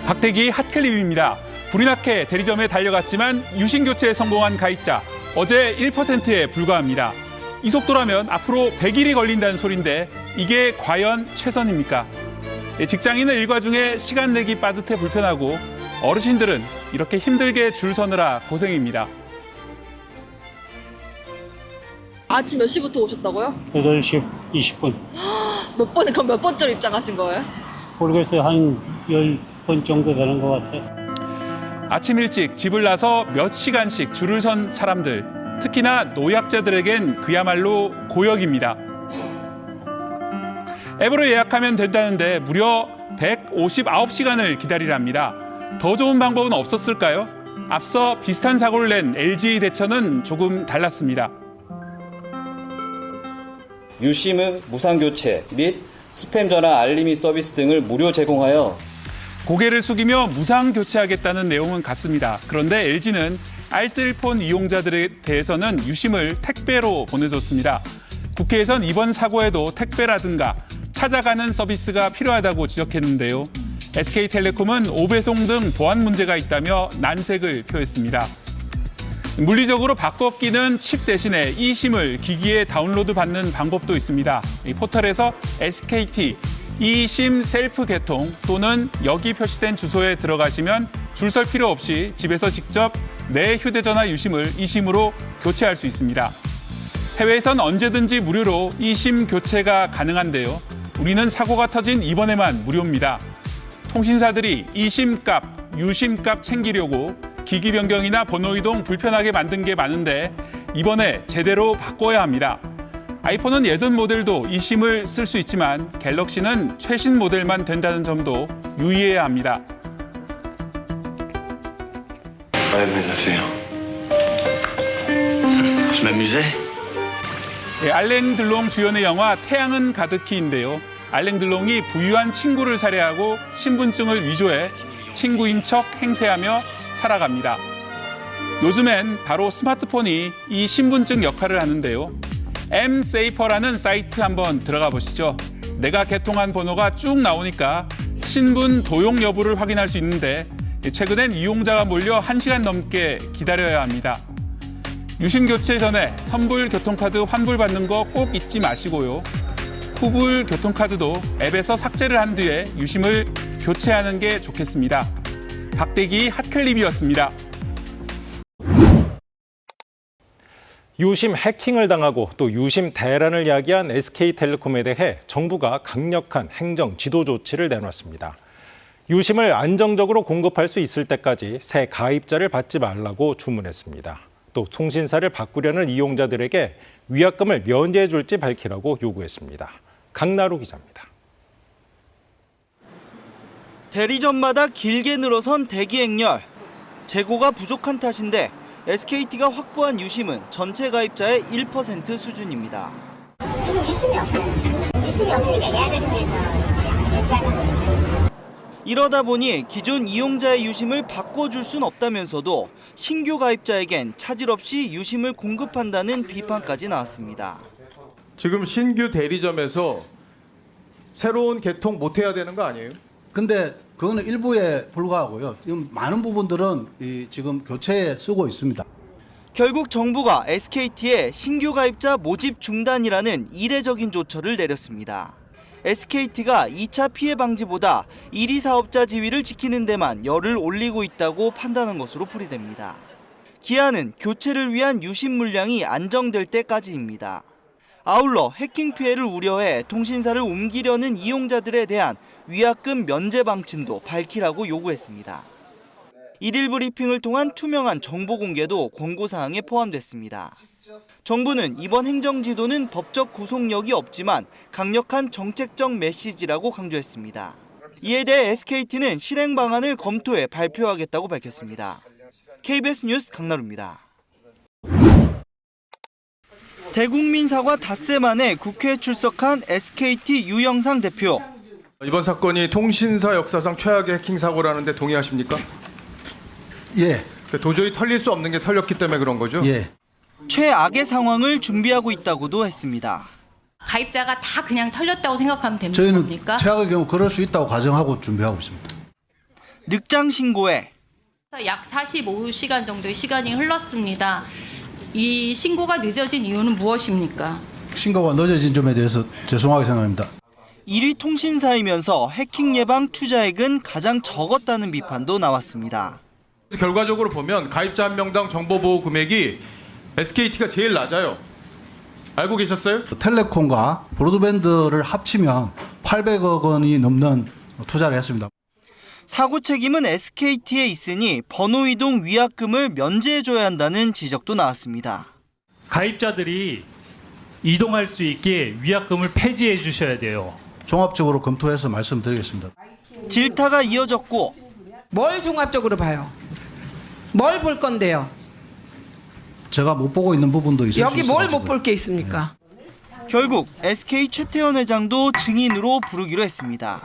박대기 핫클립입니다. 불이 나게 대리점에 달려갔지만 유심 교체에 성공한 가입자 어제 1%에 불과합니다. 이 속도라면 앞으로 100일이 걸린다는 소린데 이게 과연 최선입니까? 직장인은 일과 중에 시간 내기 빠듯해 불편하고 어르신들은 이렇게 힘들게 줄 서느라 고생입니다. 아침 몇 시부터 오셨다고요? 8시 20분. 그럼 몇 번째로 입장하신 거예요? 모르겠어요. 한 10번 정도 되는 것 같아요. 아침 일찍 집을 나서 몇 시간씩 줄을 선 사람들, 특히나 노약자들에겐 그야말로 고역입니다. 앱으로 예약하면 된다는데 무려 159시간을 기다리랍니다. 더 좋은 방법은 없었을까요? 앞서 비슷한 사고를 낸 LG 대천은 조금 달랐습니다. 유심의 무상교체 및 스팸 전화 알림이 서비스 등을 무료 제공하여 고개를 숙이며 무상 교체하겠다는 내용은 같습니다. 그런데 LG는 알뜰폰 이용자들에 대해서는 유심을 택배로 보내줬습니다. 국회에선 이번 사고에도 택배라든가 찾아가는 서비스가 필요하다고 지적했는데요. SK텔레콤은 오배송 등 보안 문제가 있다며 난색을 표했습니다. 물리적으로 바꿔 끼는 칩 대신에 e심을 기기에 다운로드 받는 방법도 있습니다. 이 포털에서 SKT e심 셀프 개통 또는 여기 표시된 주소에 들어가시면 줄 설 필요 없이 집에서 직접 내 휴대전화 유심을 e심으로 교체할 수 있습니다. 해외에선 언제든지 무료로 e심 교체가 가능한데요. 우리는 사고가 터진 이번에만 무료입니다. 통신사들이 e심 값, 유심 값 챙기려고 기기 변경이나 번호 이동 불편하게 만든 게 많은데 이번에 제대로 바꿔야 합니다. 아이폰은 예전 모델도 e심을 쓸 수 있지만 갤럭시는 최신 모델만 된다는 점도 유의해야 합니다. 알랭 들롱 주연의 영화 태양은 가득히인데요. 알랭 들롱이 부유한 친구를 살해하고 신분증을 위조해 친구인 척 행세하며 살아갑니다. 요즘엔 바로 스마트폰이 이 신분증 역할을 하는데요. mSafer라는 사이트 한번 들어가 보시죠. 내가 개통한 번호가 쭉 나오니까 신분 도용 여부를 확인할 수 있는데 최근엔 이용자가 몰려 1시간 넘게 기다려야 합니다. 유심 교체 전에 선불 교통카드 환불받는 거 꼭 잊지 마시고요. 후불 교통카드도 앱에서 삭제를 한 뒤에 유심을 교체하는 게 좋겠습니다. 박대기 핫클립이었습니다. 유심 해킹을 당하고 또 유심 대란을 야기한 SK텔레콤에 대해 정부가 강력한 행정 지도 조치를 내놨습니다. 유심을 안정적으로 공급할 수 있을 때까지 새 가입자를 받지 말라고 주문했습니다. 또 통신사를 바꾸려는 이용자들에게 위약금을 면제해 줄지 밝히라고 요구했습니다. 강나루 기자입니다. 대리점마다 길게 늘어선 대기 행렬. 재고가 부족한 탓인데 SKT가 확보한 유심은 전체 가입자의 1% 수준입니다. 지금 유심이 없어요. 유심이 없으니까 예약을 통해서 교체하셨어요. 이러다 보니 기존 이용자의 유심을 바꿔줄 순 없다면서도 신규 가입자에겐 차질 없이 유심을 공급한다는 비판까지 나왔습니다. 지금 신규 대리점에서 새로운 개통 못 해야 되는 거 아니에요? 근데 그거는 일부에 불과하고요. 지금 많은 부분들은 지금 교체에 쓰고 있습니다. 결국 정부가 SKT에 신규 가입자 모집 중단이라는 이례적인 조처를 내렸습니다. SKT가 2차 피해 방지보다 1위 사업자 지위를 지키는 데만 열을 올리고 있다고 판단한 것으로 풀이됩니다. 기한은 교체를 위한 유심 물량이 안정될 때까지입니다. 아울러 해킹 피해를 우려해 통신사를 옮기려는 이용자들에 대한 위약금 면제 방침도 밝히라고 요구했습니다. 1일 브리핑을 통한 투명한 정보 공개도 권고사항에 포함됐습니다. 정부는 이번 행정지도는 법적 구속력이 없지만 강력한 정책적 메시지라고 강조했습니다. 이에 대해 SKT는 실행 방안을 검토해 발표하겠다고 밝혔습니다. KBS 뉴스 강나루입니다. 대국민 사과 닷새 만에 국회에 출석한 SKT 유영상 대표. 이번 사건이 통신사 역사상 최악의 해킹 사고라는데 동의하십니까? 예. 도저히 털릴 수 없는 게 털렸기 때문에 그런 거죠? 예. 최악의 상황을 준비하고 있다고도 했습니다. 가입자가 다 그냥 털렸다고 생각하면 됩니까? 저희는 최악의 경우 그럴 수 있다고 가정하고 준비하고 있습니다. 늑장 신고에 약 45시간 정도의 시간이 흘렀습니다. 이 신고가 늦어진 이유는 무엇입니까? 신고가 늦어진 점에 대해서 죄송하게 생각합니다. 1위 통신사이면서 해킹 예방 투자액은 가장 적었다는 비판도 나왔습니다. 결과적으로 보면 가입자 한 명당 정보보호 금액이 SKT가 제일 낮아요. 알고 계셨어요? 텔레콤과 브로드밴드를 합치면 800억 원이 넘는 투자를 했습니다. 사고 책임은 SKT에 있으니 번호 이동 위약금을 면제해줘야 한다는 지적도 나왔습니다. 가입자들이 이동할 수 있게 위약금을 폐지해 주셔야 돼요. 종합적으로 검토해서 말씀드리겠습니다. 질타가 이어졌고 뭘 종합적으로 봐요? 뭘 볼 건데요? 제가 못 보고 있는 부분도 있을 수 있어요. 여기 뭘 못 볼 게 있습니까? 결국 SK 최태원 회장도 증인으로 부르기로 했습니다.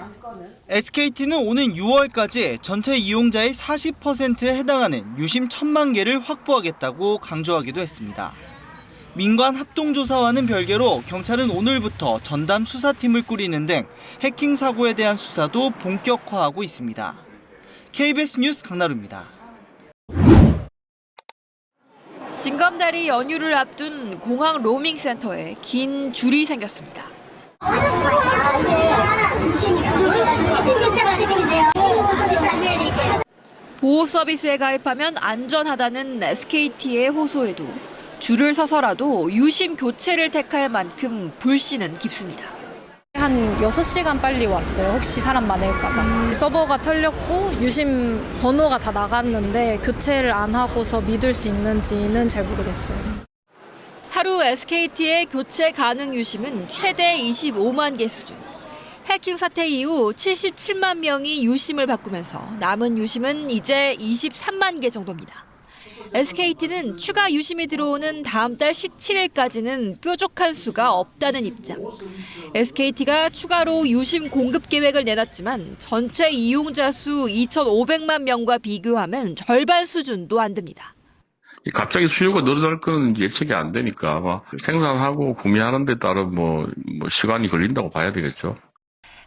SKT는 오는 6월까지 전체 이용자의 40%에 해당하는 유심 1,000만 개를 확보하겠다고 강조하기도 했습니다. 민관 합동조사와는 별개로 경찰은 오늘부터 전담 수사팀을 꾸리는 등 해킹 사고에 대한 수사도 본격화하고 있습니다. KBS 뉴스 강나루입니다. 징검다리 연휴를 앞둔 공항 로밍센터에 긴 줄이 생겼습니다. 보호 서비스에 가입하면 안전하다는 SKT의 호소에도 줄을 서서라도 유심 교체를 택할 만큼 불씨는 깊습니다. 한 6시간 빨리 왔어요. 혹시 사람 많을까 봐. 서버가 털렸고 유심 번호가 다 나갔는데 교체를 안 하고서 믿을 수 있는지는 잘 모르겠어요. 하루 SKT의 교체 가능 유심은 최대 25만 개 수준. 해킹 사태 이후 77만 명이 유심을 바꾸면서 남은 유심은 이제 23만 개 정도입니다. SKT는 추가 유심이 들어오는 다음 달 17일까지는 뾰족한 수가 없다는 입장. SKT가 추가로 유심 공급 계획을 내놨지만 전체 이용자 수 2,500만 명과 비교하면 절반 수준도 안 됩니다. 갑자기 수요가 늘어날 건 예측이 안 되니까 아마 생산하고 구매하는 데 따라 뭐 시간이 걸린다고 봐야 되겠죠.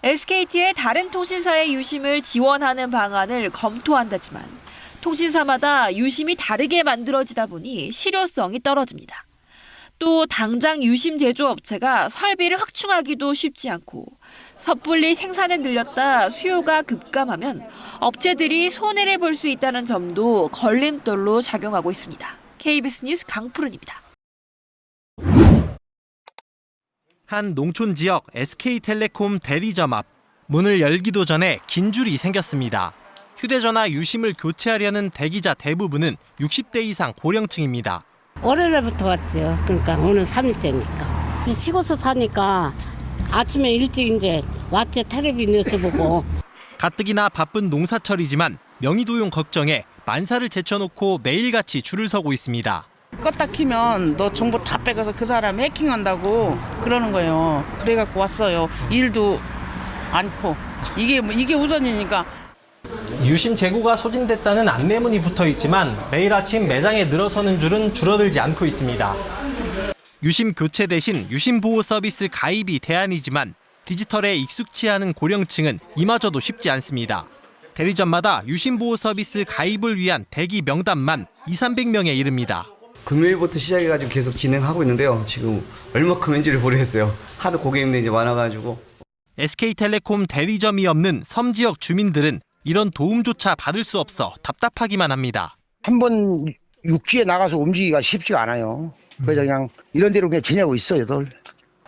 SKT의 다른 통신사의 유심을 지원하는 방안을 검토한다지만 통신사마다 유심이 다르게 만들어지다 보니 실효성이 떨어집니다. 또 당장 유심 제조업체가 설비를 확충하기도 쉽지 않고 섣불리 생산을 늘렸다 수요가 급감하면 업체들이 손해를 볼 수 있다는 점도 걸림돌로 작용하고 있습니다. KBS 뉴스 강푸른입니다. 한 농촌 지역 SK텔레콤 대리점 앞 문을 열기도 전에 긴 줄이 생겼습니다. 휴대전화 유심을 교체하려는 대기자 대부분은 60대 이상 고령층입니다. 월요일부터 왔죠. 그러니까 오늘 3일째니까. 시골서 사니까 아침에 일찍 이제 왔지. 텔레비 뉴스 보고. 가뜩이나 바쁜 농사철이지만 명의도용 걱정에 만사를 제쳐놓고 매일같이 줄을 서고 있습니다. 껐다 키면 너 정보 다 빼가서 그 사람 해킹한다고 그러는 거예요. 그래갖고 왔어요. 일도 않고 이게 우선이니까. 유심 재고가 소진됐다는 안내문이 붙어 있지만 매일 아침 매장에 늘어서는 줄은 줄어들지 않고 있습니다. 유심 교체 대신 유심 보호 서비스 가입이 대안이지만 디지털에 익숙치 않은 고령층은 이마저도 쉽지 않습니다. 대리점마다 유심 보호 서비스 가입을 위한 대기 명단만 200~300명에 이릅니다. 금요일부터 시작해가지고 계속 진행하고 있는데요. 지금 얼마큼인지를 모르겠어요. 하도 고객님들이 이제 많아가지고. SK텔레콤 대리점이 없는 섬 지역 주민들은 이런 도움조차 받을 수 없어 답답하기만 합니다. 한번 육지에 나가서 움직이기가 쉽지가 않아요. 그래서 그냥 이런 데로 그냥 지내고 있어요.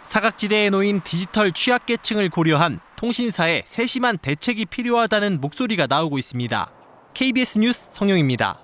사각지대에 놓인 디지털 취약계층을 고려한 통신사의 세심한 대책이 필요하다는 목소리가 나오고 있습니다. KBS 뉴스 성용입니다.